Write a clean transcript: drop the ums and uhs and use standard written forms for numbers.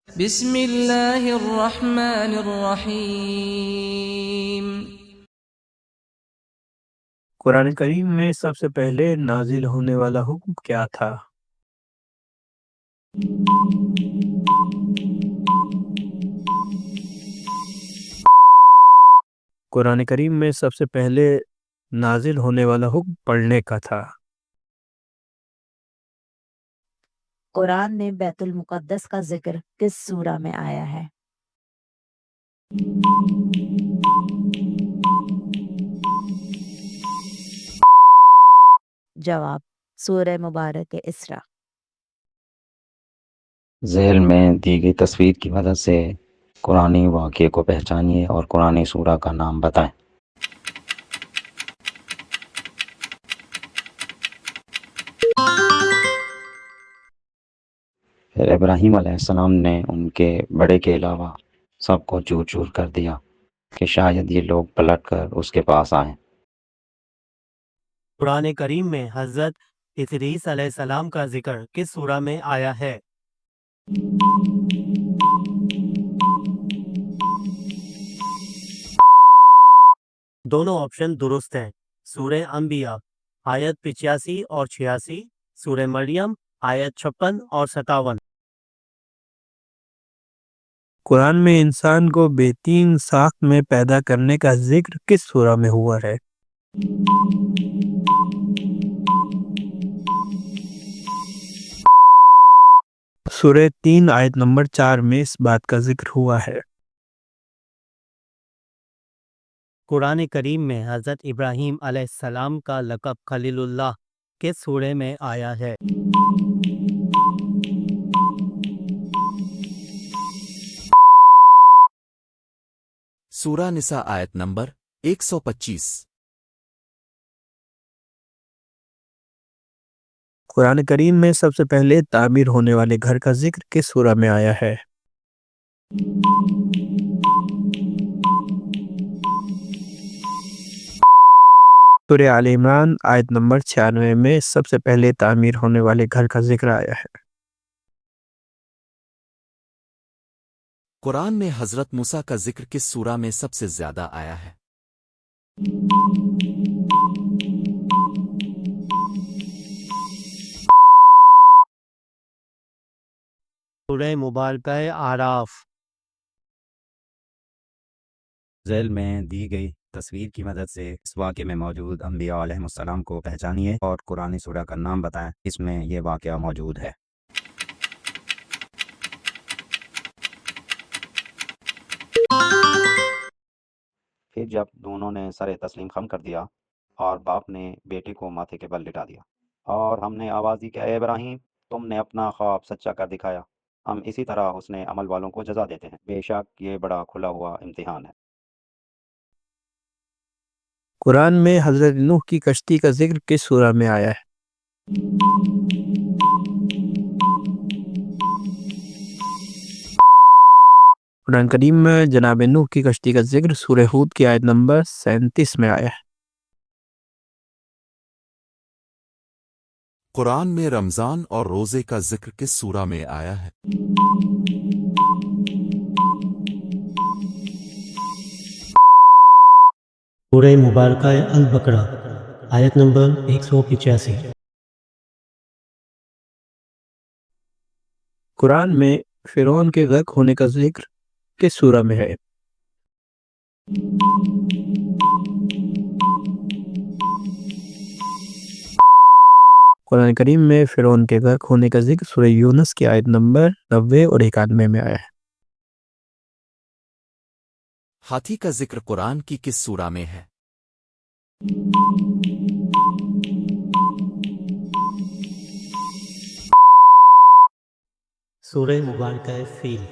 بسم اللہ الرحمن الرحیم۔ قرآن کریم میں سب سے پہلے نازل ہونے والا حکم کیا تھا؟ قرآن کریم میں سب سے پہلے نازل ہونے والا حکم پڑھنے کا تھا۔ قرآن میں بیت المقدس کا ذکر کس سورہ میں آیا ہے؟ جواب سورہ مبارک اسراء۔ ذیل میں دی گئی تصویر کی مدد سے قرآنی واقعے کو پہچانیے اور قرآنی سورہ کا نام بتائیں۔ پھر ابراہیم علیہ السلام نے ان کے بڑے کے علاوہ سب کو چور چور کر دیا کہ شاید یہ لوگ پلٹ کر اس کے پاس آئیں۔ قرآن کریم میں حضرت ادریس علیہ السلام کا ذکر کس سورہ میں آیا ہے؟ دونوں آپشن درست ہیں۔ سورہ انبیاء آیت 85 اور 86، سورہ مریم آیت 56 اور 57۔ قرآن میں انسان کو بہترین ساخت میں پیدا کرنے کا ذکر کس سورہ میں ہوا ہے؟ سورہ 3 آیت نمبر 4 میں اس بات کا ذکر ہوا ہے۔ قرآن کریم میں حضرت ابراہیم علیہ السلام کا لقب خلیل اللہ کس سورہ میں آیا ہے؟ سورہ نساء آیت نمبر 125۔ قرآن کریم میں سب سے پہلے تعمیر ہونے والے گھر کا ذکر کس سورہ میں آیا ہے؟ سورہ آل عمران آیت نمبر 96 میں سب سے پہلے تعمیر ہونے والے گھر کا ذکر آیا ہے۔ قرآن میں حضرت موسیٰ کا ذکر کس سورہ میں سب سے زیادہ آیا ہے؟ سورہ مبارکہ اعراف۔ ذیل میں دی گئی تصویر کی مدد سے اس واقعے میں موجود انبیاء علیہ السلام کو پہچانیے اور قرآنی سورہ کا نام بتائیں اس میں یہ واقعہ موجود ہے۔ پھر جب دونوں نے سر تسلیم خم کر دیا اور باپ نے بیٹے کو ماتھے کے بل لٹا دیا اور ہم نے آواز دی کہ اے ابراہیم تم نے اپنا خواب سچا کر دکھایا، ہم اسی طرح حسن عمل والوں کو جزا دیتے ہیں، بے شک یہ بڑا کھلا ہوا امتحان ہے۔ قرآن میں حضرت نوح کی کشتی کا ذکر کس سورہ میں آیا ہے؟ قرآن کریم میں جناب نوح کی کشتی کا ذکر سورہ ہود کی آیت نمبر 37 میں آیا ہے۔ قرآن میں رمضان اور روزے کا ذکر کس سورہ میں آیا ہے؟ سورہ مبارکہ البقرہ آیت نمبر 185۔ قرآن میں فرعون کے غرق ہونے کا ذکر کس سورہ میں ہے؟ قرآن کریم میں فرعون کے غرق ہونے کا ذکر سورہ یونس کی آیت نمبر 90 اور 91 میں آیا ہے۔ ہاتھی کا ذکر قرآن کی کس سورہ میں ہے؟ سورہ مبارکہ فیل۔